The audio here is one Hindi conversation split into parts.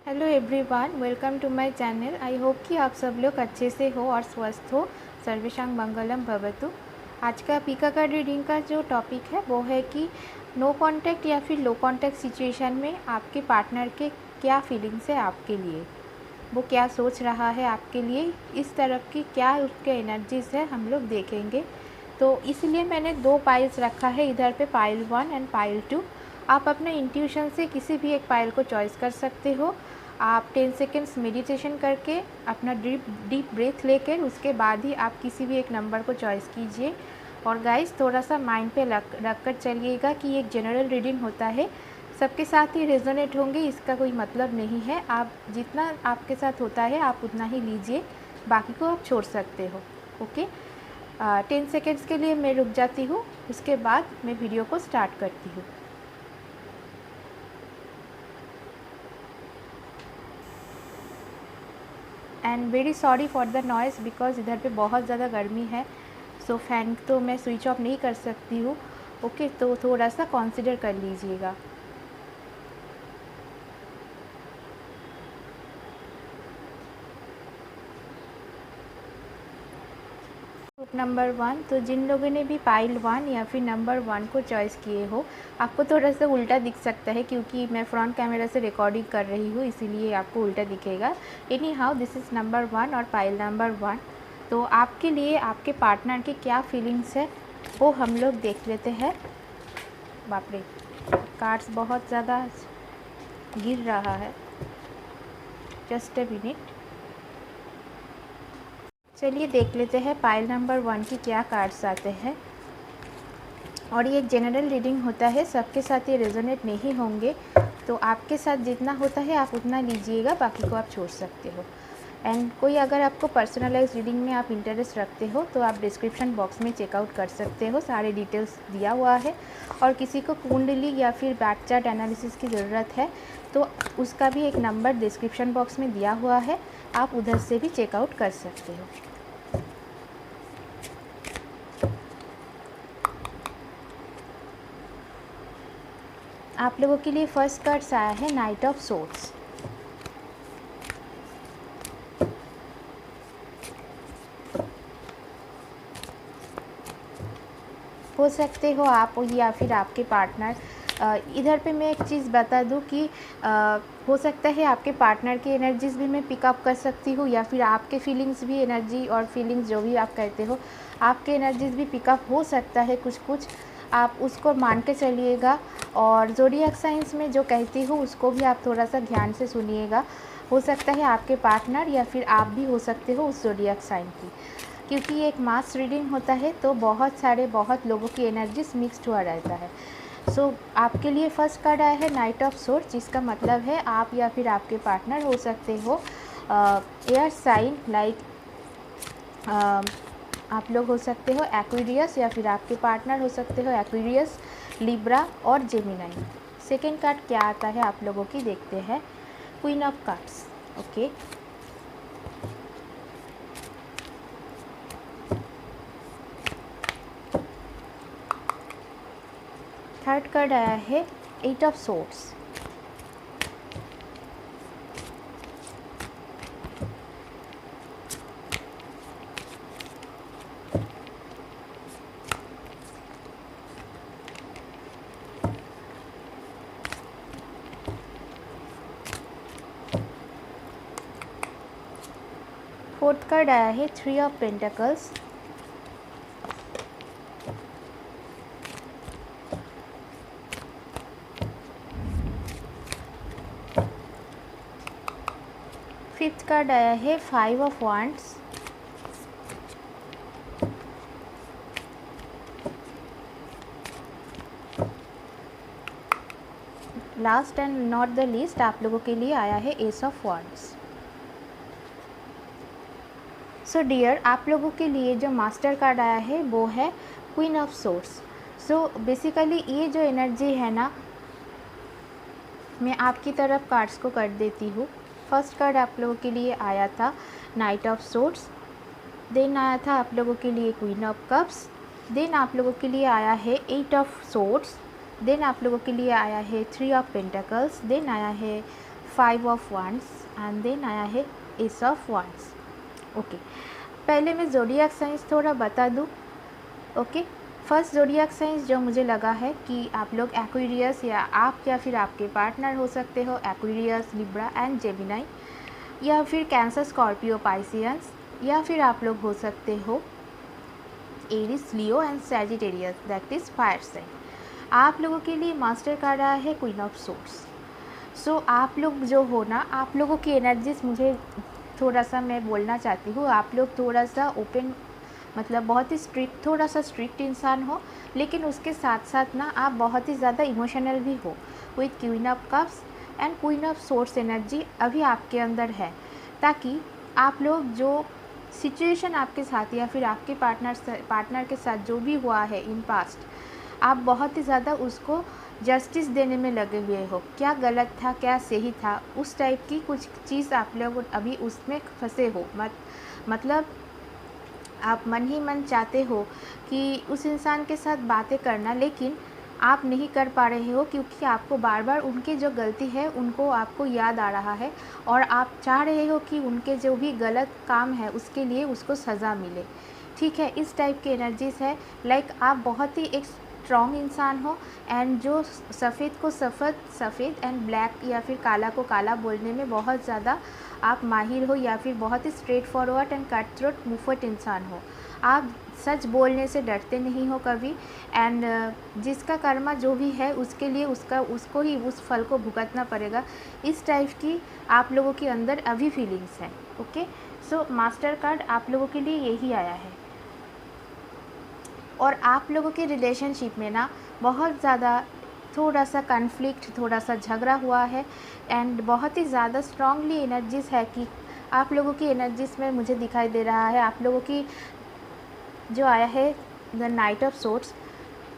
Hello everyone, welcome to my channel. I hope कि आप सब लोग अच्छे से हो और स्वस्थ हो। सर्वेशांग मंगलम भवतु। आज का पीका कार्ड रीडिंग का जो टॉपिक है वो है कि नो कांटेक्ट या फिर लो कांटेक्ट सिचुएशन में आपके पार्टनर के क्या फीलिंग्स है आपके लिए, वो क्या सोच रहा है आपके लिए, इस तरफ की क्या उसके एनर्जीज़ है हम लोग देखेंगे। तो इसलिए मैंने दो पाइल्स रखा है, इधर पे पाइल 1 एंड पाइल 2। आप अपने इंट्यूशन से किसी भी एक पाइल को चॉइस कर सकते हो। आप 10 सेकेंड्स मेडिटेशन करके अपना डीप ब्रेथ लेकर उसके बाद ही आप किसी भी एक नंबर को चॉइस कीजिए। और गाइस, थोड़ा सा माइंड पे रख कर चलिएगा कि एक जनरल रीडिंग होता है, सबके साथ ही रेजोनेट होंगे इसका कोई मतलब नहीं है। आप जितना आपके साथ होता है आप उतना ही लीजिए, बाकी को आप छोड़ सकते हो। ओके, 10 सेकेंड्स के लिए मैं रुक जाती हूँ, उसके बाद मैं वीडियो को स्टार्ट करती हूँ। And very sorry for the noise because इधर पे बहुत ज़्यादा गर्मी है, सो फैन तो मैं स्विच ऑफ नहीं कर सकती हूँ। ओके, तो थोड़ा सा कंसिडर कर लीजिएगा। ग्रुप नंबर 1, तो जिन लोगों ने भी पाइल 1 या फिर नंबर 1 को चॉइस किए हो, आपको थोड़ा सा उल्टा दिख सकता है क्योंकि मैं फ्रंट कैमरा से रिकॉर्डिंग कर रही हूँ, इसीलिए आपको उल्टा दिखेगा। Any how, this is number 1 और पाइल नंबर 1। तो आपके लिए आपके पार्टनर की क्या फीलिंग्स है वो हम लोग देख लेते हैं। बाप रे, कार्ड्स बहुत ज़्यादा गिर रहा है, जस्ट अ मिनट। चलिए देख लेते हैं पाइल नंबर 1 की क्या कार्ड्स आते हैं। और ये एक जनरल रीडिंग होता है, सबके साथ ये रेजोनेट नहीं होंगे, तो आपके साथ जितना होता है आप उतना लीजिएगा, बाकी को आप छोड़ सकते हो। एंड कोई अगर आपको पर्सनलाइज रीडिंग में आप इंटरेस्ट रखते हो तो आप डिस्क्रिप्शन बॉक्स में चेकआउट कर सकते हो, सारे डिटेल्स दिया हुआ है। और किसी को कुंडली या फिर बैक चार्ट एनालिसिस की ज़रूरत है तो उसका भी एक नंबर डिस्क्रिप्शन बॉक्स में दिया हुआ है, आप उधर से भी चेकआउट कर सकते हो। आप लोगों के लिए फर्स्ट कार्ड्स आया है नाइट ऑफ सोर्ड्स। हो सकते हो आप या फिर आपके पार्टनर। इधर पे मैं एक चीज़ बता दूं कि हो सकता है आपके पार्टनर की एनर्जीज़ भी मैं पिकअप कर सकती हूँ, या फिर आपके फीलिंग्स भी, एनर्जी और फीलिंग्स जो भी आप कहते हो, आपके एनर्जीज़ भी पिकअप हो सकता है कुछ कुछ, आप उसको मान के चलिएगा। और ज़ोडिएक साइंस में जो कहती हूँ उसको भी आप थोड़ा सा ध्यान से सुनिएगा। हो सकता है आपके पार्टनर या फिर आप भी हो सकते हो उस ज़ोडिएक साइन की, क्योंकि ये एक मास रीडिंग होता है तो बहुत लोगों की एनर्जीज मिक्स्ड हुआ रहता है। सो आपके लिए फर्स्ट कार्ड आया है नाइट ऑफ सोर्ड्स, जिसका मतलब है आप या फिर आपके पार्टनर हो सकते हो एयर साइन, लाइक आप लोग हो सकते हो एक्वेरियस, या फिर आपके पार्टनर हो सकते हो एक्वेरियस, लिब्रा और जेमिनाई। सेकेंड कार्ड क्या आता है आप लोगों की देखते हैं, queen of cards. Okay, third card आया है eight of swords. Fourth card आया है three of pentacles. Fifth card आया है five of wands. Last and not the least आप लोगों के लिए आया है ace of wands. So dear, आप लोगों के लिए जो मास्टर कार्ड आया है वो है queen of swords. So basically ये जो एनर्जी है ना, मैं आपकी तरफ कार्ड्स को कर देती हूँ। फर्स्ट कार्ड आप लोगों के लिए आया था नाइट ऑफ सोर्ड्स, देन आया था आप लोगों के लिए क्वीन ऑफ कप्स, देन आप लोगों के लिए आया है एट ऑफ सोर्ड्स, देन आप लोगों के लिए आया है थ्री ऑफ पेंटिकल्स, देन आया है 5 ऑफ wands एंड देन आया है एस ऑफ wands। ओके, पहले मैं ज़ोडिएक साइंस थोड़ा बता दूँ। ओके, फर्स्ट ज़ोडिएक साइंस जो मुझे लगा है कि आप लोग एक्वेरियस या फिर आपके पार्टनर हो सकते हो एक्वेरियस, लिब्रा एंड जेमिनी, या फिर कैंसर, स्कॉर्पियो, पाइसियंस, या फिर आप लोग हो सकते हो Aries, Leo and Sagittarius, that is fire sign. आप लोगों के लिए मास्टर कार्ड आया है क्वीन ऑफ सोर्ड्स। सो आप लोग जो हो ना, आप लोगों की एनर्जीज मुझे थोड़ा सा मैं बोलना चाहती हूँ, आप लोग थोड़ा सा ओपन, मतलब बहुत ही स्ट्रिक्ट, थोड़ा सा स्ट्रिक्ट इंसान हो, लेकिन उसके साथ साथ ना आप बहुत ही ज़्यादा इमोशनल भी हो। With queen of cups and queen of swords energy अभी आपके अंदर है, ताकि आप लोग जो सिचुएशन आपके साथ या फिर आपके पार्टनर के साथ जो भी हुआ है इन पास्ट, आप बहुत ही ज़्यादा उसको जस्टिस देने में लगे हुए हो। क्या गलत था, क्या सही था, उस टाइप की कुछ चीज़ आप लोग अभी उसमें फंसे हो। मतलब आप मन ही मन चाहते हो कि उस इंसान के साथ बातें करना, लेकिन आप नहीं कर पा रहे हो क्योंकि आपको बार बार उनकी जो गलती है उनको आपको याद आ रहा है, और आप चाह रहे हो कि उनके जो भी गलत काम है उसके लिए उसको सज़ा मिले। ठीक है, इस टाइप की एनर्जीज़ है। लाइक आप बहुत ही एक स्ट्रॉन्ग इंसान हो, एंड जो सफ़ेद को सफ़ेद एंड ब्लैक या फिर काला को काला बोलने में बहुत ज़्यादा आप माहिर हो, या फिर बहुत ही straightforward and cut throat मुफट इंसान हो। आप सच बोलने से डरते नहीं हो कभी, एंड जिसका कर्मा जो भी है उसके लिए उसको ही उस फल को भुगतना पड़ेगा। इस टाइप की आप लोगों के अंदर अभी फीलिंग्स हैं। ओके, सो मास्टर कार्ड आप लोगों के लिए यही आया है। और आप लोगों के रिलेशनशिप में ना बहुत ज़्यादा थोड़ा सा कन्फ्लिक्ट, थोड़ा सा झगड़ा हुआ है, एंड बहुत ही ज़्यादा स्ट्रांगली एनर्जीज़ है कि आप लोगों की एनर्जीज़ में मुझे दिखाई दे रहा है आप लोगों की जो आया है द नाइट ऑफ सोर्ड्स,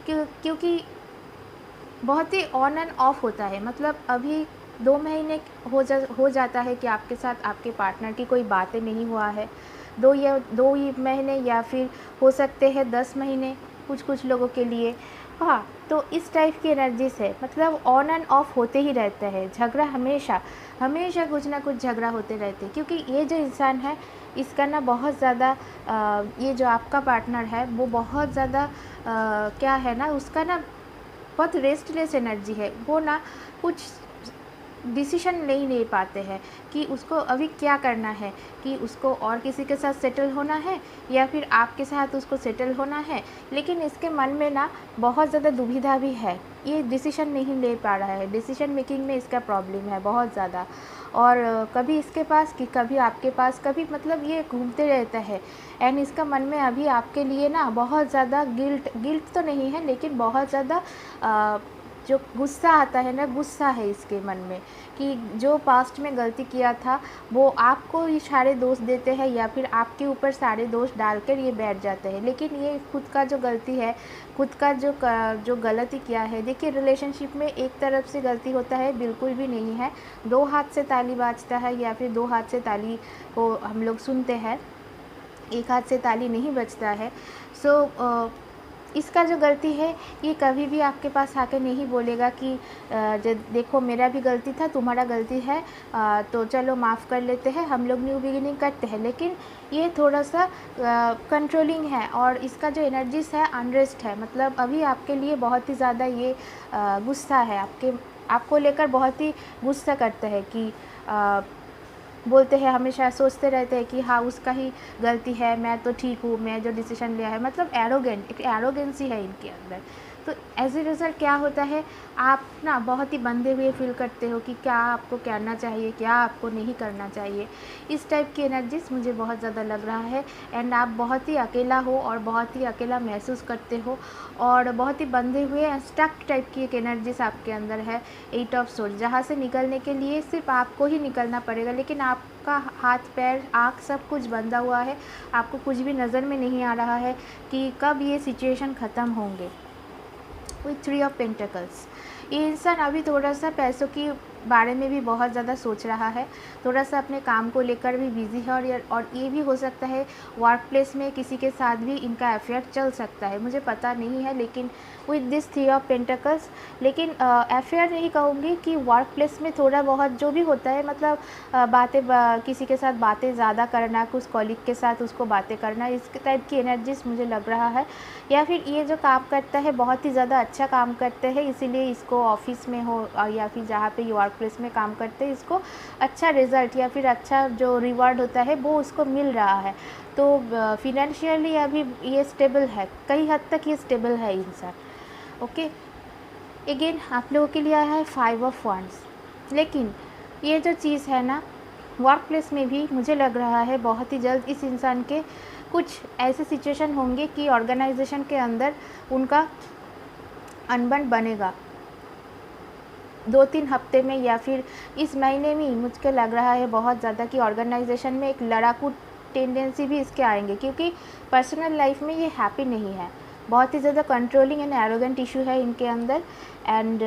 क्योंकि बहुत ही ऑन एंड ऑफ होता है। मतलब अभी 2 महीने हो जाता है कि आपके साथ आपके पार्टनर की कोई बातें नहीं हुआ है, 2 ही महीने, या फिर हो सकते हैं 10 महीने कुछ लोगों के लिए। हाँ, तो इस टाइप की एनर्जीज है। मतलब ऑन एंड ऑफ होते ही रहता है झगड़ा, हमेशा कुछ ना कुछ झगड़ा होते रहते हैं, क्योंकि ये जो इंसान है इसका ना बहुत ज़्यादा ये जो आपका पार्टनर है वो बहुत ज़्यादा क्या है ना, उसका ना बहुत रेस्टलेस एनर्जी है। वो ना कुछ डिसीजन नहीं ले पाते हैं कि उसको अभी क्या करना है, कि उसको और किसी के साथ सेटल होना है या फिर आपके साथ उसको सेटल होना है। लेकिन इसके मन में ना बहुत ज़्यादा दुविधा भी है, ये डिसीजन नहीं ले पा रहा है, डिसीजन मेकिंग में इसका प्रॉब्लम है बहुत ज़्यादा। और कभी इसके पास कि कभी आपके पास, कभी मतलब ये घूमते रहता है। एंड इसका मन में अभी आपके लिए ना बहुत ज़्यादा गिल्ट तो नहीं है, लेकिन बहुत ज़्यादा जो गुस्सा आता है ना, गुस्सा है इसके मन में कि जो पास्ट में गलती किया था वो आपको ही सारे दोष देते हैं, या फिर आपके ऊपर सारे दोष डालकर ये बैठ जाते हैं। लेकिन ये खुद का जो गलती है, खुद का जो गलती किया है, देखिए रिलेशनशिप में एक तरफ से गलती होता है बिल्कुल भी नहीं है। 2 हाथ से ताली बाजता है, या फिर 2 हाथ से ताली को हम लोग सुनते हैं, एक हाथ से ताली नहीं बजता है। सो इसका जो गलती है ये कभी भी आपके पास आके नहीं बोलेगा कि देखो मेरा भी गलती था, तुम्हारा गलती है, तो चलो माफ़ कर लेते हैं, हम लोग न्यू बिगिनिंग करते हैं। लेकिन ये थोड़ा सा कंट्रोलिंग है, और इसका जो एनर्जीज है अनरेस्ट है। मतलब अभी आपके लिए बहुत ही ज़्यादा ये गुस्सा है, आपको लेकर बहुत ही गुस्सा करता है कि बोलते हैं, हमेशा सोचते रहते हैं कि हाँ उसका ही गलती है, मैं तो ठीक हूँ, मैं जो डिसीजन लिया है। मतलब एक एरोगेंसी है इनके अंदर। तो एज ए रिज़ल्ट क्या होता है, आप ना बहुत ही बंधे हुए फील करते हो कि क्या आपको करना चाहिए, क्या आपको नहीं करना चाहिए। इस टाइप की एनर्जीज मुझे बहुत ज़्यादा लग रहा है। एंड आप बहुत ही अकेला हो, और बहुत ही अकेला महसूस करते हो, और बहुत ही बंधे हुए स्टक टाइप की एक एनर्जीज आपके अंदर है 8 ऑफ सोर्ड्स, जहाँ से निकलने के लिए सिर्फ आपको ही निकलना पड़ेगा। लेकिन आपका हाथ पैर आँख सब कुछ बंधा हुआ है, आपको कुछ भी नज़र में नहीं आ रहा है कि कब ये सिचुएशन ख़त्म होंगे। विथ 3 ऑफ पेंटिकल्स, ये इंसान अभी थोड़ा सा पैसों की बारे में भी बहुत ज़्यादा सोच रहा है, थोड़ा सा अपने काम को लेकर भी बिज़ी है, और ये भी हो सकता है वर्क प्लेस में किसी के साथ भी इनका अफेयर चल सकता है, मुझे पता नहीं है। लेकिन with this three of pentacles, लेकिन अफेयर नहीं कहूँगी कि वर्क प्लेस में थोड़ा बहुत जो भी होता है, मतलब किसी के साथ बातें ज़्यादा करना, कुछ कॉलीग के साथ उसको बातें करना, इस टाइप की एनर्जीज मुझे लग रहा है। या फिर ये जो काम करता है बहुत ही ज़्यादा अच्छा काम करते हैं, इसीलिए इसको ऑफिस में हो या फिर जहाँ पे ये वर्क प्लेस में काम करते हैं, इसको अच्छा रिज़ल्ट या फिर अच्छा जो रिवॉर्ड होता है वो उसको मिल रहा है। तो फिनेंशियली अभी ये स्टेबल है, कई हद तक ये स्टेबल है इंसान। ओके, अगेन आप लोगों के लिए आया है 5 ऑफ वांड्स। लेकिन ये जो चीज़ है ना, वर्क प्लेस में भी मुझे लग रहा है बहुत ही जल्द इस इंसान के कुछ ऐसे सिचुएशन होंगे कि ऑर्गेनाइजेशन के अंदर उनका अनबन बनेगा 2-3 हफ्ते में, या फिर इस महीने में मुझको लग रहा है बहुत ज़्यादा कि ऑर्गेनाइजेशन में एक लड़ाकू टेंडेंसी भी इसके आएंगे, क्योंकि पर्सनल लाइफ में ये हैप्पी नहीं है, बहुत ही ज़्यादा कंट्रोलिंग एंड एरोगेंट इशू है इनके अंदर। एंड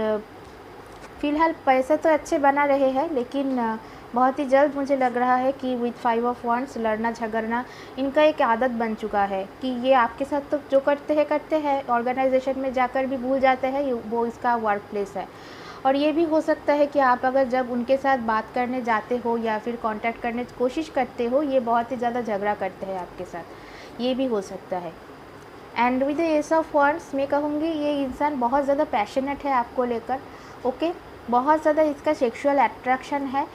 फ़िलहाल पैसे तो अच्छे बना रहे हैं, लेकिन बहुत ही जल्द मुझे लग रहा है कि विथ 5 ऑफ वांड्स लड़ना झगड़ना इनका एक आदत बन चुका है, कि ये आपके साथ तो जो करते हैं ऑर्गेनाइजेशन में जाकर भी भूल जाते हैं वो इसका वर्क प्लेस है। और ये भी हो सकता है कि आप अगर जब उनके साथ बात करने जाते हो या फिर कांटेक्ट करने की कोशिश करते हो, ये बहुत ही ज़्यादा झगड़ा करते हैं आपके साथ, ये भी हो सकता है। And with the S of wands मैं कहूँगी ये इंसान बहुत ज़्यादा पैशनेट है आपको लेकर। ओके, बहुत ज़्यादा इसका सेक्सुअल अट्रैक्शन है।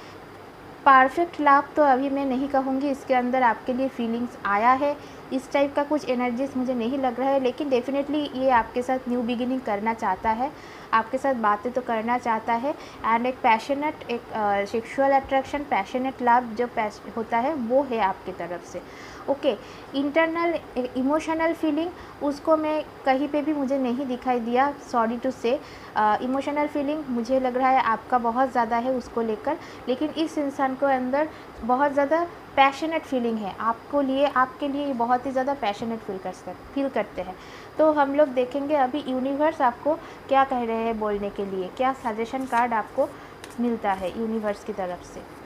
परफेक्ट लव तो अभी मैं नहीं कहूँगी, इसके अंदर आपके लिए फीलिंग्स आया है, इस टाइप का कुछ एनर्जीज मुझे नहीं लग रहा है, लेकिन डेफिनेटली ये आपके साथ न्यू बिगिनिंग करना चाहता है, आपके साथ बातें तो करना चाहता है। एंड एक पैशनेट, एक सेक्सुअल अट्रैक्शन, पैशनेट लव जो होता है वो है आपकी तरफ से। ओके, इंटरनल इमोशनल फीलिंग उसको मैं कहीं पे भी मुझे नहीं दिखाई दिया, सॉरी टू से। इमोशनल फीलिंग मुझे लग रहा है आपका बहुत ज़्यादा है उसको लेकर, लेकिन इस इंसान को अंदर बहुत ज़्यादा पैशनेट फीलिंग है आपके लिए ये बहुत ही ज़्यादा पैशनेट फील करते हैं। तो हम लोग देखेंगे अभी यूनिवर्स आपको क्या कह रहे हैं बोलने के लिए, क्या सजेशन कार्ड आपको मिलता है यूनिवर्स की तरफ से।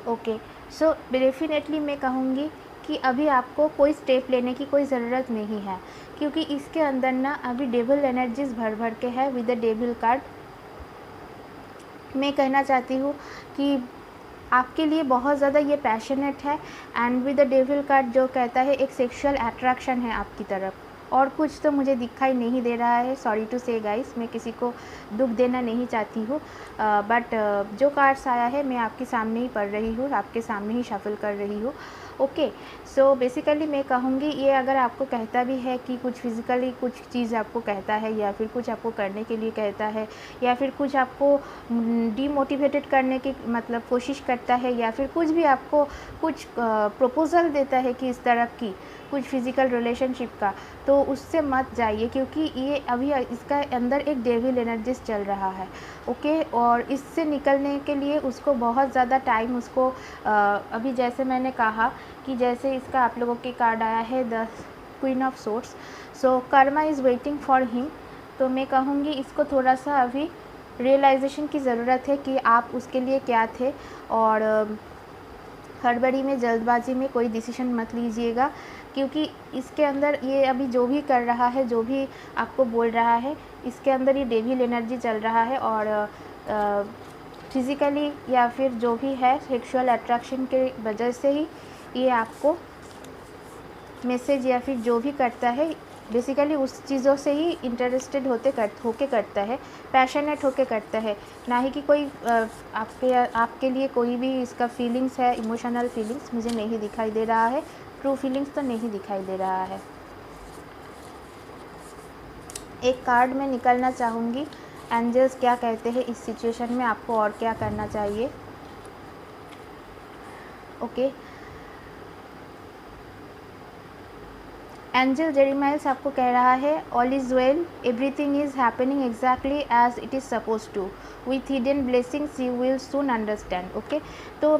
ओके, सो डेफिनेटली मैं कहूँगी कि अभी आपको कोई स्टेप लेने की कोई ज़रूरत नहीं है, क्योंकि इसके अंदर ना अभी डेविल एनर्जीज भर के है विद द डेविल कार्ड। मैं कहना चाहती हूँ कि आपके लिए बहुत ज़्यादा ये पैशनेट है, and with the devil card जो कहता है एक सेक्सुअल अट्रैक्शन है आपकी तरफ, और कुछ तो मुझे दिखाई नहीं दे रहा है, सॉरी टू से गाइस, मैं किसी को दुख देना नहीं चाहती हूँ, बट जो कार्ड्स आया है मैं आपके सामने ही पढ़ रही हूँ, आपके सामने ही शफल कर रही हूँ। ओके, सो बेसिकली मैं कहूँगी ये अगर आपको कहता भी है कि कुछ फिज़िकली कुछ चीज़ आपको कहता है, या फिर कुछ आपको करने के लिए कहता है, या फिर कुछ आपको डीमोटिवेटेड करने की मतलब कोशिश करता है, या फिर कुछ भी आपको कुछ प्रपोज़ल देता है कि इस तरह की कुछ फिज़िकल रिलेशनशिप का, तो उससे मत जाइए, क्योंकि ये अभी इसका अंदर एक डेविल एनर्जीज चल रहा है। ओके, और इससे निकलने के लिए उसको बहुत ज़्यादा टाइम उसको अभी जैसे मैंने कहा कि जैसे इसका आप लोगों के कार्ड आया है the queen of swords, so Karma is waiting for him. तो मैं कहूँगी इसको थोड़ा सा अभी रियलाइजेशन की ज़रूरत है कि आप उसके लिए क्या थे, और हड़बड़ी में जल्दबाजी में कोई डिसीजन मत लीजिएगा, क्योंकि इसके अंदर ये अभी जो भी कर रहा है, जो भी आपको बोल रहा है, इसके अंदर ये डेविल एनर्जी चल रहा है, और फिज़िकली या फिर जो भी है सेक्सुअल अट्रैक्शन के वजह से ही ये आपको मैसेज या फिर जो भी करता है बेसिकली उस चीज़ों से ही इंटरेस्टेड होके करता है, पैशनेट होके करता है, ना ही कि कोई आपके लिए कोई भी इसका फीलिंग्स है, इमोशनल फीलिंग्स मुझे नहीं दिखाई दे रहा है, ट्रू फीलिंग्स तो नहीं दिखाई दे रहा है। एक कार्ड में निकलना चाहूँगी, एंजल्स क्या कहते हैं इस सिचुएशन में, आपको और क्या करना चाहिए। ओके, एंजल जेरेमाइल्स आपको कह रहा है all is well, everything is happening exactly as it is suppose to, with hidden blessings you will soon understand. Okay, तो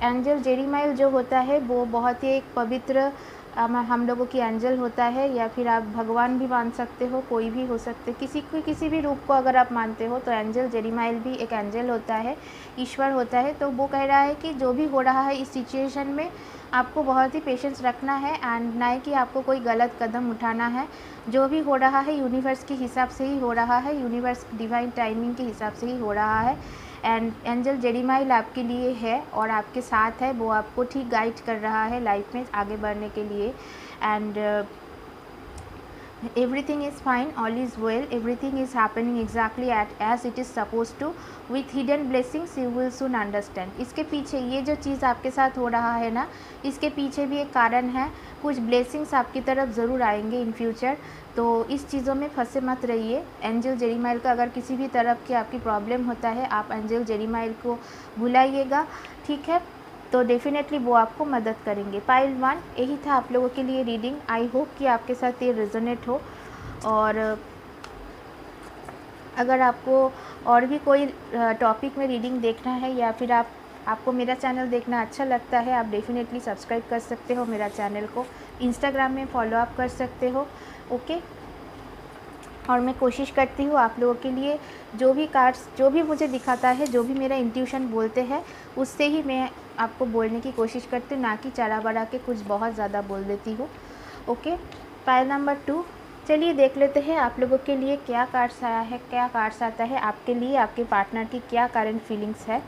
एंजल जेरेमाइल जो होता है वो बहुत ही एक पवित्र हम लोगों की एंजल होता है, या फिर आप भगवान भी मान सकते हो, कोई भी हो सकते, किसी भी रूप को अगर आप मानते हो तो एंजल जेरेमाइल भी एक एंजल होता है, ईश्वर होता है। तो वो कह रहा है कि जो भी हो रहा है इस सिचुएशन में आपको बहुत ही पेशेंस रखना है, एंड ना कि आपको कोई गलत कदम उठाना है। जो भी हो रहा है यूनिवर्स के हिसाब से ही हो रहा है, यूनिवर्स डिवाइन टाइमिंग के हिसाब से ही हो रहा है। एंड एंजल जेरेमाइल आपके लिए है और आपके साथ है, वो आपको ठीक गाइड कर रहा है लाइफ में आगे बढ़ने के लिए। And everything is fine, all is well, everything is happening exactly as it is supposed to, with hidden blessings you will soon understand। इसके पीछे ये जो चीज़ आपके साथ हो रहा है ना, इसके पीछे भी एक कारण है, कुछ ब्लेसिंग्स आपकी तरफ ज़रूर आएंगे इन फ्यूचर। तो इस चीज़ों में फंसे मत रहिए। एंजल जेरेमाइल का अगर किसी भी तरफ की आपकी प्रॉब्लम होता है, आप एंजल जेरेमाइल को बुलाइएगा, ठीक है, तो डेफिनेटली वो आपको मदद करेंगे। पाइल 1 यही था आप लोगों के लिए रीडिंग। आई होप कि आपके साथ ये रेजोनेट हो, और अगर आपको और भी कोई टॉपिक में रीडिंग देखना है, या फिर आपको मेरा चैनल देखना अच्छा लगता है, आप डेफिनेटली सब्सक्राइब कर सकते हो मेरा चैनल को, इंस्टाग्राम में फॉलो अप कर सकते हो। ओके, और मैं कोशिश करती हूँ आप लोगों के लिए जो भी कार्ड्स जो भी मुझे दिखाता है, जो भी मेरा इंट्यूशन बोलते हैं, उससे ही मैं आपको बोलने की कोशिश करती हूँ, ना कि चढ़ा बढ़ा के कुछ बहुत ज़्यादा बोल देती हूँ। ओके, पाइल नंबर 2, चलिए देख लेते हैं आप लोगों के लिए क्या कार्ड्स आया है, क्या कार्ड्स आता है आपके लिए, आपके पार्टनर की क्या करंट फीलिंग्स है।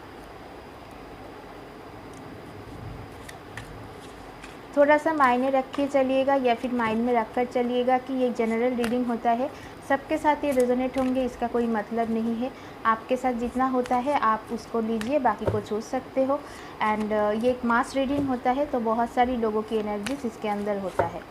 थोड़ा सा मायने रखिए चलिएगा, या फिर माइंड में रख कर चलिएगा कि ये जनरल रीडिंग होता है, सबके साथ ये रेजोनेट होंगे इसका कोई मतलब नहीं है। आपके साथ जितना होता है आप उसको लीजिए, बाकी को छोड़ सकते हो। एंड ये एक मास रीडिंग होता है, तो बहुत सारी लोगों की एनर्जीज इसके अंदर होता है।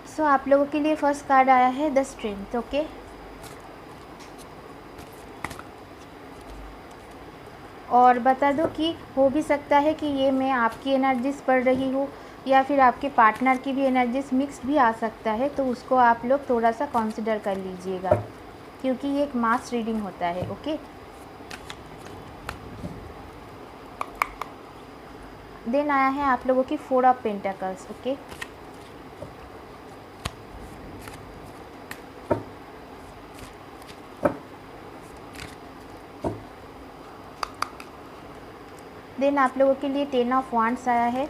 सो आप लोगों के लिए फर्स्ट कार्ड आया है द स्ट्रेंथ। ओके, और बता दो कि हो भी सकता है कि ये मैं आपकी एनर्जीज पढ़ रही हूँ, या फिर आपके पार्टनर की भी एनर्जीज मिक्स भी आ सकता है, तो उसको आप लोग थोड़ा सा कंसिडर कर लीजिएगा, क्योंकि ये एक मास रीडिंग होता है। ओके, देन आया है आप लोगों की 4 ऑफ पेंटाकल्स। ओके, देन आप लोगों के लिए 10 ऑफ वांड्स आया है।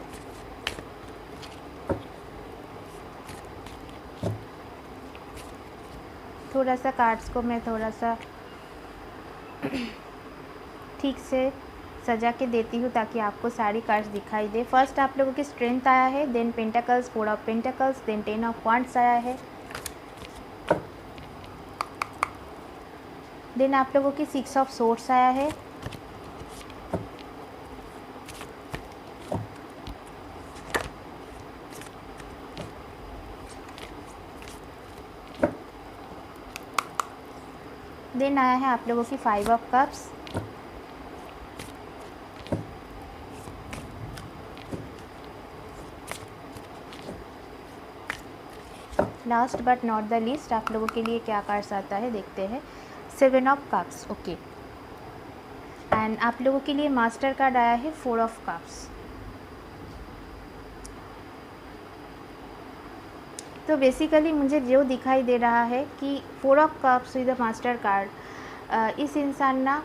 थोड़ा सा कार्ड्स को मैं थोड़ा सा ठीक से सजा के देती हूँ ताकि आपको सारी कार्ड्स दिखाई दे। फर्स्ट आप लोगों की स्ट्रेंथ आया है, then pentacles, 4 of pentacles, then 10 of wands आया है, देन आप लोगों की 6 ऑफ सोर्ड्स आया है, देन आया है आप लोगों की 5 of cups, last but not the least आप लोगों के लिए क्या कार्ड्स आता है देखते हैं, 7 ऑफ कप्स। ओके, एंड आप लोगों के लिए मास्टर कार्ड आया है 4 ऑफ कप्स। तो बेसिकली मुझे जो दिखाई दे रहा है कि 4 of cups with the master card, इस इंसान ना,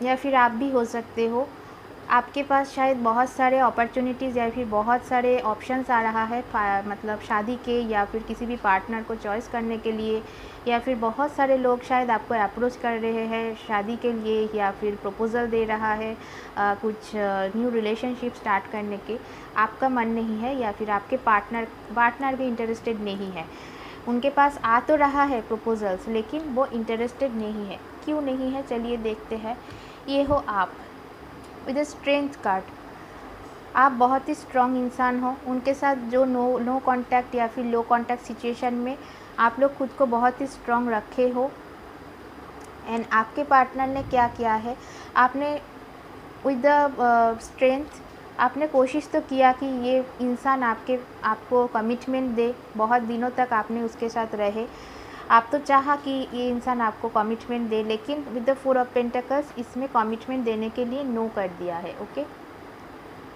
या फिर आप भी हो सकते हो, आपके पास शायद बहुत सारे अपॉर्चुनिटीज़ या फिर बहुत सारे ऑप्शंस आ रहा है, मतलब शादी के या फिर किसी भी पार्टनर को चॉइस करने के लिए, या फिर बहुत सारे लोग शायद आपको अप्रोच कर रहे हैं शादी के लिए, या फिर प्रपोज़ल दे रहा है कुछ न्यू रिलेशनशिप स्टार्ट करने के। आपका मन नहीं है, या फिर आपके पार्टनर भी इंटरेस्टेड नहीं है, उनके पास आ तो रहा है प्रपोजल्स, लेकिन वो इंटरेस्टेड नहीं है। क्यों नहीं है चलिए देखते हैं। ये हो आप विद स्ट्रेंथ कार्ड, आप बहुत ही स्ट्रॉन्ग इंसान हो, उनके साथ जो नो कांटेक्ट या फिर लो कांटेक्ट सिचुएशन में आप लोग खुद को बहुत ही स्ट्रॉन्ग रखे हो, एंड आपके पार्टनर ने क्या किया है, आपने विद द स्ट्रेंथ आपने कोशिश तो किया कि ये इंसान आपको कमिटमेंट दे, बहुत दिनों तक आपने उसके साथ रहे, आप तो चाहा कि ये इंसान आपको कमिटमेंट दे, लेकिन विद द 4 ऑफ पेंटिकल्स इसमें कमिटमेंट देने के लिए नो कर दिया है। ओके,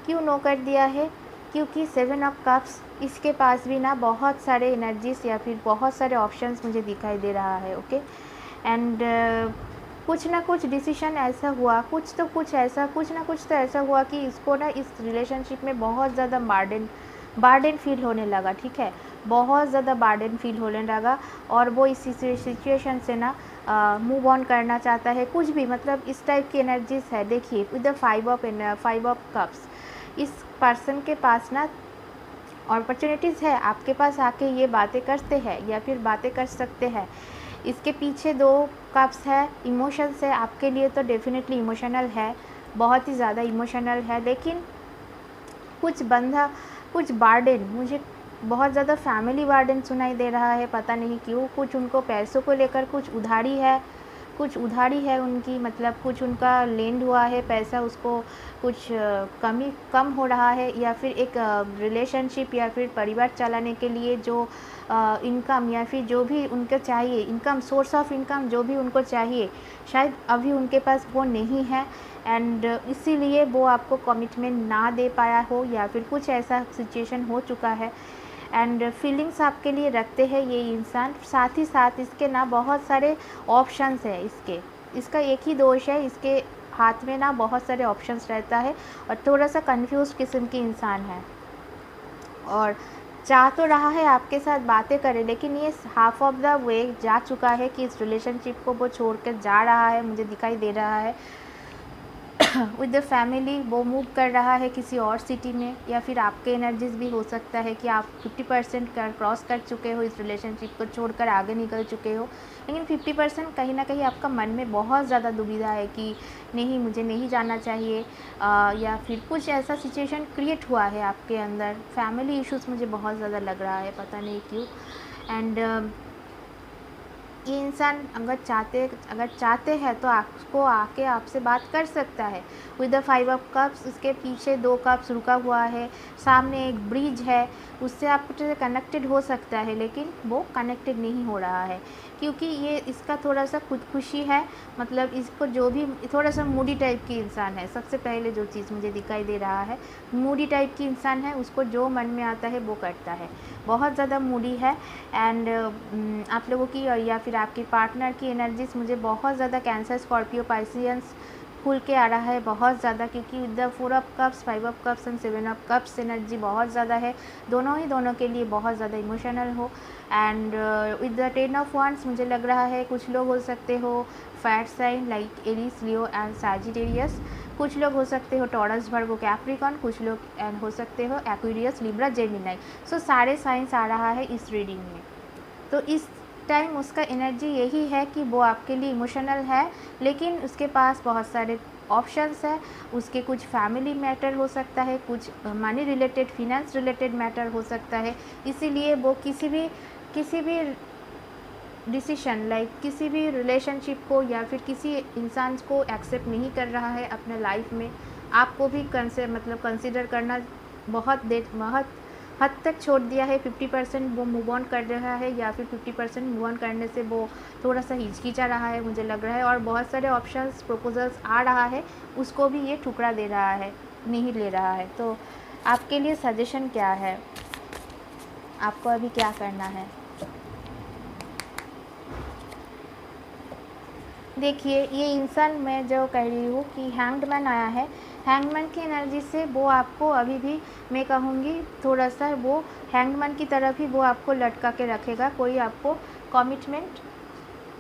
क्यों नो कर दिया है? क्योंकि 7 ऑफ कप्स, इसके पास भी ना बहुत सारे एनर्जीज या फिर बहुत सारे ऑप्शंस मुझे दिखाई दे रहा है। ओके, एंड कुछ ना कुछ डिसीजन ऐसा हुआ, कुछ ना कुछ तो ऐसा हुआ कि इसको ना इस रिलेशनशिप में बहुत ज़्यादा बार्डन फील होने लगा। ठीक है, बहुत ज़्यादा बार्डन फील होने लगा और वो इस सिचुएशन से ना मूव ऑन करना चाहता है, कुछ भी, मतलब इस टाइप की एनर्जीज है। देखिए विद द 5 ऑफ कप्स, इस पर्सन के पास ना अपॉर्चुनिटीज़ है, आपके पास आके ये बातें करते हैं या फिर बातें कर सकते हैं। इसके पीछे 2 कप्स है, इमोशंस है, आपके लिए तो डेफिनेटली इमोशनल है, बहुत ही ज़्यादा इमोशनल है, लेकिन कुछ बार्डन, मुझे बहुत ज़्यादा फैमिली बार्डन सुनाई दे रहा है, पता नहीं क्यों। कुछ उनको पैसों को लेकर कुछ उधारी है उनकी, मतलब कुछ उनका लेंड हुआ है पैसा, उसको कुछ कम हो रहा है, या फिर एक रिलेशनशिप या फिर परिवार चलाने के लिए जो इनकम या फिर जो भी उनको चाहिए, इनकम, सोर्स ऑफ इनकम जो भी उनको चाहिए, शायद अभी उनके पास वो नहीं है, एंड इसीलिए वो आपको कमिटमेंट ना दे पाया हो, या फिर कुछ ऐसा सिचुएशन हो चुका है। एंड फीलिंग्स आपके लिए रखते हैं ये इंसान, साथ ही साथ इसके ना बहुत सारे ऑप्शंस है, इसका एक ही दोष है, इसके हाथ में ना बहुत सारे ऑप्शंस रहता है और थोड़ा सा कंफ्यूज किस्म की इंसान है, और चाह तो रहा है आपके साथ बातें करे, लेकिन ये हाफ ऑफ द वे जा चुका है कि इस रिलेशनशिप को वो छोड़ कर जा रहा है, मुझे दिखाई दे रहा है। विद द फैमिली वो मूव कर रहा है किसी और सिटी में, या फिर आपके एनर्जीज भी हो सकता है कि आप 50% क्रॉस कर चुके हो, इस रिलेशनशिप को छोड़कर आगे निकल चुके हो, लेकिन 50% कहीं ना कहीं आपका मन में बहुत ज़्यादा दुविधा है कि नहीं, मुझे नहीं जाना चाहिए, या फिर कुछ ऐसा सिचुएशन क्रिएट हुआ है आपके अंदर, फैमिली इश्यूज़ मुझे बहुत ज़्यादा लग रहा है, पता नहीं क्यों। एंड ये इंसान अगर चाहते हैं तो आपको आके आपसे बात कर सकता है। विद द 5 ऑफ कप्स, इसके पीछे 2 कप्स रुका हुआ है, सामने एक ब्रिज है, उससे आपसे कनेक्टेड हो सकता है, लेकिन वो कनेक्टेड नहीं हो रहा है, क्योंकि ये इसका थोड़ा सा खुदकुशी है, मतलब इसको जो भी, थोड़ा सा मूडी टाइप की इंसान है। सबसे पहले जो चीज़ मुझे दिखाई दे रहा है, मूडी टाइप की इंसान है, उसको जो मन में आता है वो करता है, बहुत ज़्यादा मूडी है। एंड आप लोगों की या फिर आपके पार्टनर की एनर्जीज मुझे बहुत ज़्यादा कैंसर, स्कॉर्पियो, पाइसियंस खुल के आ रहा है, बहुत ज़्यादा, क्योंकि with the 4 of cups, 5 of cups and 7 of cups energy बहुत ज़्यादा है, दोनों के लिए बहुत ज़्यादा इमोशनल हो। And with the 10 of wands मुझे लग रहा है कुछ लोग हो सकते हो fire sign like Aries, Leo and Sagittarius, कुछ लोग हो सकते हो टॉरस, वर्गो, कैप्रिकॉर्न, कुछ लोग एंड हो सकते हो एक्वेरियस, लिब्रा, जेमिनी। सो सारे साइंस आ रहा है इस रीडिंग में। तो इस टाइम उसका एनर्जी यही है कि वो आपके लिए इमोशनल है, लेकिन उसके पास बहुत सारे ऑप्शंस है, उसके कुछ फैमिली मैटर हो सकता है, कुछ money related, finance related matter हो सकता है, इसीलिए वो किसी भी डिसीशन लाइक किसी भी रिलेशनशिप को या फिर किसी इंसान को एक्सेप्ट नहीं कर रहा है अपने लाइफ में। आपको भी कंसिडर करना बहुत हद तक छोड़ दिया है, 50% वो मूव ऑन कर रहा है, या फिर 50% मूव ऑन करने से वो थोड़ा सा हिचकिचा रहा है, मुझे लग रहा है, और बहुत सारे ऑप्शंस, प्रपोजल्स आ रहा है, उसको भी ये ठुकरा दे रहा है, नहीं ले रहा है। तो आपके लिए सजेशन क्या है, आपको अभी क्या करना है? देखिए, ये इंसान, मैं जो कह रही हूँ कि हैंग्ड आया है, हैंगमैन की एनर्जी से वो आपको अभी भी, मैं कहूँगी थोड़ा सा, वो हैंगमैन की तरफ ही वो आपको लटका के रखेगा, कोई आपको कमिटमेंट,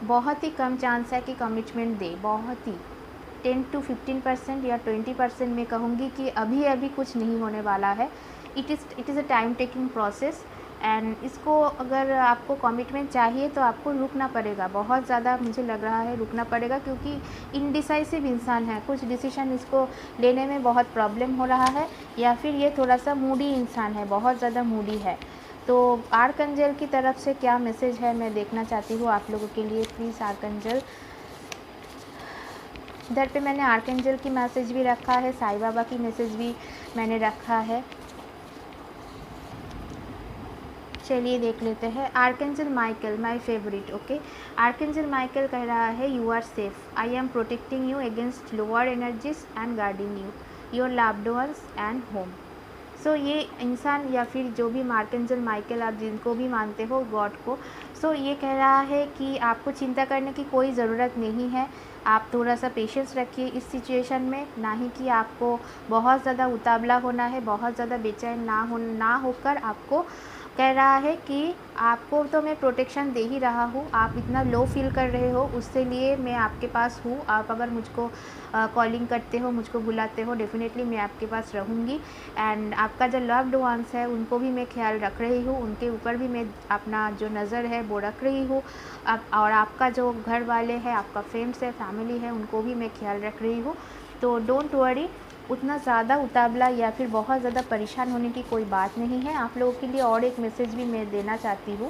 बहुत ही कम चांस है कि कमिटमेंट दे, बहुत ही 10 to 15% या 20% मैं कहूँगी कि अभी कुछ नहीं होने वाला है। It is a time taking process, and इसको अगर आपको कमिटमेंट चाहिए तो आपको रुकना पड़ेगा, बहुत ज़्यादा मुझे लग रहा है रुकना पड़ेगा, क्योंकि इनडिसाइसिव इंसान है, कुछ डिसीजन इसको लेने में बहुत प्रॉब्लम हो रहा है, या फिर ये थोड़ा सा मूडी इंसान है, बहुत ज़्यादा मूडी है। तो आर्कएंजल की तरफ से क्या मैसेज है मैं देखना चाहती हूँ आप लोगों के लिए, प्लीज़ आर्कएंजल इधर पे मैंने आर्कएंजल की मैसेज भी रखा है, साईं बाबा की मैसेज भी मैंने रखा है। चलिए देख लेते हैं। Archangel Michael, my favourite. Okay, archangel Michael कह रहा है you are safe, I am protecting you against lower energies and guarding you, your loved ones and home. So ये इंसान या फिर जो भी आर्कएंजल माइकल आप जिनको भी मानते हो गॉड को, सो ये कह रहा है कि आपको चिंता करने की कोई ज़रूरत नहीं है। आप थोड़ा सा पेशेंस रखिए इस सिचुएशन में, ना ही कि आपको बहुत ज़्यादा उतावला होना है, बहुत ज़्यादा बेचैन ना होकर आपको कह रहा है कि आपको तो मैं प्रोटेक्शन दे ही रहा हूँ, आप इतना लो फील कर रहे हो उससे लिए मैं आपके पास हूँ। आप अगर मुझको कॉलिंग करते हो, मुझको बुलाते हो, डेफिनेटली मैं आपके पास रहूँगी। एंड आपका जो लव्ड वंस है उनको भी मैं ख्याल रख रही हूँ, उनके ऊपर भी मैं अपना जो नज़र है वो रख रही हूँ। और आपका जो घर वाले हैं, आपका फ्रेंड्स है, फैमिली है, उनको भी मैं ख्याल रख रही हूँ। तो डोंट वरी, उतना ज़्यादा उतावला या फिर बहुत ज़्यादा परेशान होने की कोई बात नहीं है। आप लोगों के लिए और एक मैसेज भी मैं देना चाहती हूँ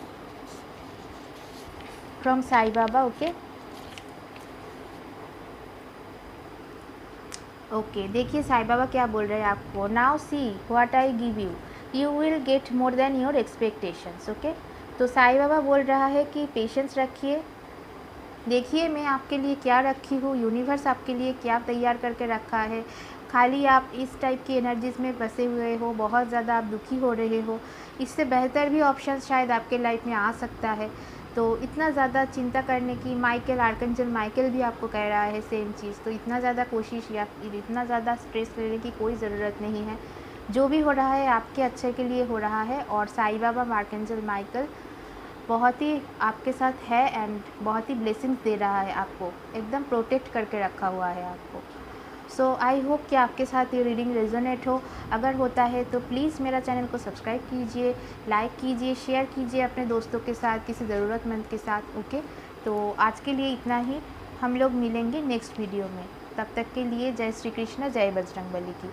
फ्रॉम साईं बाबा। ओके, देखिए साईं बाबा क्या बोल रहे हैं आपको। Now see what I give you, you will get more than your expectations. Okay, तो साईं बाबा बोल रहा है कि पेशेंस रखिए, देखिए मैं आपके लिए क्या रखी हूँ, यूनिवर्स आपके लिए क्या तैयार करके रखा है। खाली आप इस टाइप की एनर्जीज़ में फंसे हुए हो, बहुत ज़्यादा आप दुखी हो रहे हो, इससे बेहतर भी ऑप्शन शायद आपके लाइफ में आ सकता है। तो इतना ज़्यादा चिंता करने की, माइकल, आर्कएंजल माइकल भी आपको कह रहा है सेम चीज़, तो इतना ज़्यादा कोशिश या इतना ज़्यादा स्ट्रेस लेने की कोई ज़रूरत नहीं है। जो भी हो रहा है आपके अच्छे के लिए हो रहा है। और साईं बाबा, आर्कएंजल माइकल बहुत ही आपके साथ है एंड बहुत ही ब्लेसिंग्स दे रहा है आपको, एकदम प्रोटेक्ट करके रखा हुआ है आपको। सो आई होप कि आपके साथ ये रीडिंग रेजोनेट हो। अगर होता है तो प्लीज़ मेरा चैनल को सब्सक्राइब कीजिए, लाइक कीजिए, शेयर कीजिए अपने दोस्तों के साथ, किसी ज़रूरतमंद के साथ। ओके, तो आज के लिए इतना ही, हम लोग मिलेंगे नेक्स्ट वीडियो में। तब तक के लिए जय श्री कृष्ण, जय बजरंगबली की।